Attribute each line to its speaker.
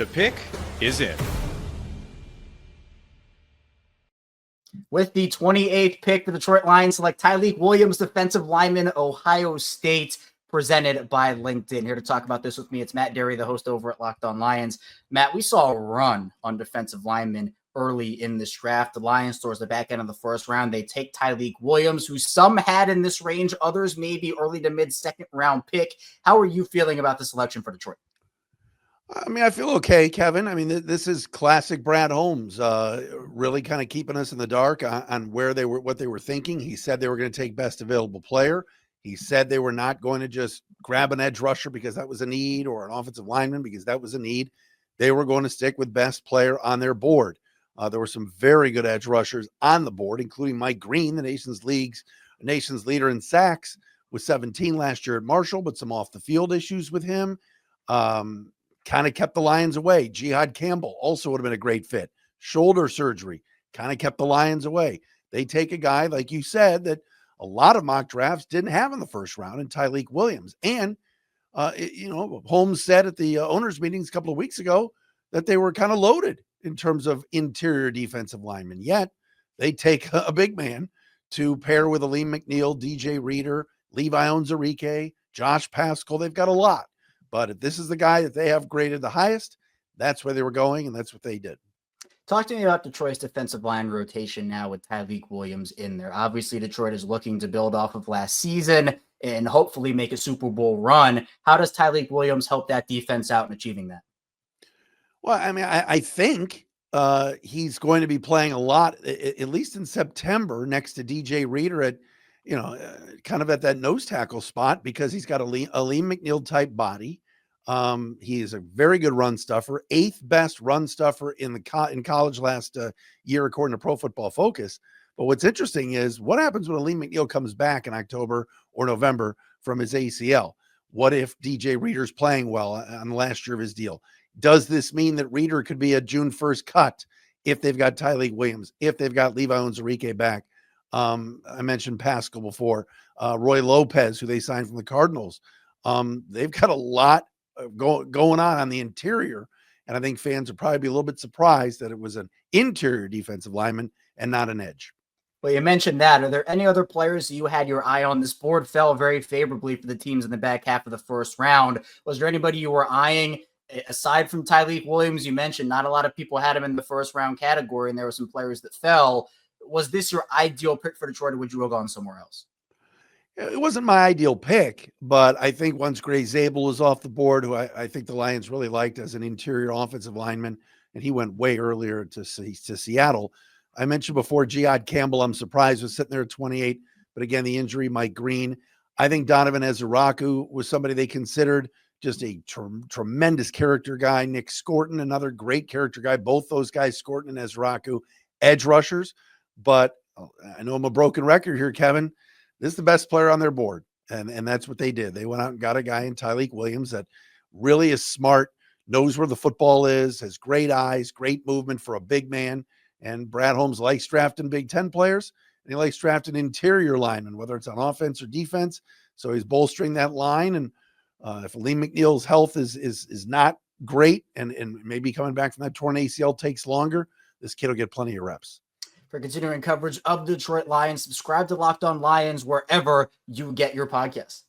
Speaker 1: The pick is in.
Speaker 2: With the 28th pick, the Detroit Lions select Tyleik Williams, defensive lineman, Ohio State, presented by LinkedIn. Here to talk about this with me, it's Matt Derry, the host over at Locked On Lions. Matt, we saw a run on defensive linemen early in this draft. The Lions, towards the back end of the first round, they take Tyleik Williams, who some had in this range, others maybe early to mid second round pick. How are you feeling about the selection for Detroit?
Speaker 3: I mean, I feel okay, Kevin. I mean, this is classic Brad Holmes, really kind of keeping us in the dark on where they were, what they were thinking. He said they were going to take best available player. He said they were not going to just grab an edge rusher because that was a need, or an offensive lineman because that was a need. They were going to stick with best player on their board. There were some very good edge rushers on the board, including Mike Green, the nation's leader in sacks with 17 last year at Marshall, but some off the field issues with him. Kind of kept the Lions away. Jihad Campbell also would have been a great fit. Shoulder surgery kind of kept the Lions away. They take a guy, like you said, that a lot of mock drafts didn't have in the first round, in Tyleik Williams. And, Holmes said at the owners' meetings a couple of weeks ago that they were kind of loaded in terms of interior defensive linemen. Yet they take a big man to pair with Aleem McNeil, DJ Reader, Levi Onwuzurike, Josh Paschal. They've got a lot. But if this is the guy that they have graded the highest, that's where they were going, and that's what they did.
Speaker 2: Talk to me about Detroit's defensive line rotation now with Tyleik Williams in there. Obviously, Detroit is looking to build off of last season and hopefully make a Super Bowl run. How does Tyleik Williams help that defense out in achieving that?
Speaker 3: Well, I mean, I think he's going to be playing a lot, at least in September, next to DJ Reader at, kind of at that nose tackle spot, because he's got a Aleem McNeil type body. He is a very good run stuffer, 8th best run stuffer in college last year, according to Pro Football Focus. But what's interesting is what happens when Aleem McNeil comes back in October or November from his ACL? What if DJ Reader's playing well on the last year of his deal? Does this mean that Reader could be a June 1st cut if they've got Tyleik Williams, if they've got Levi Onwuzurike back? I mentioned Paschal before, Roy Lopez, who they signed from the Cardinals. They've got a lot going on the interior, and I think fans would probably be a little bit surprised that it was an interior defensive lineman and not an edge.
Speaker 2: Well, you mentioned that. Are there any other players you had your eye on? This board fell very favorably for the teams in the back half of the first round. Was there anybody you were eyeing aside from Tyleik Williams? You mentioned not a lot of people had him in the first round category, and there were some players that fell. Was this your ideal pick for Detroit, or would you have gone somewhere else?
Speaker 3: It wasn't my ideal pick, but I think once Gray Zabel was off the board, who I think the Lions really liked as an interior offensive lineman, and he went way earlier to Seattle. I mentioned before Jihad Campbell, I'm surprised, was sitting there at 28, but again, the injury, Mike Green. I think Donovan Ezeraku was somebody they considered, just a tremendous character guy. Nick Scorton, another great character guy. Both those guys, Scorton and Ezeraku, edge rushers. But I know I'm a broken record here, Kevin. This is the best player on their board, and that's what they did. They went out and got a guy in Tyleik Williams that really is smart, knows where the football is, has great eyes, great movement for a big man. And Brad Holmes likes drafting Big Ten players, and he likes drafting interior linemen, whether it's on offense or defense. So he's bolstering that line. And if Aleem McNeil's health is not great, and maybe coming back from that torn ACL takes longer, this kid will get plenty of reps.
Speaker 2: For continuing coverage of the Detroit Lions, subscribe to Locked On Lions wherever you get your podcasts.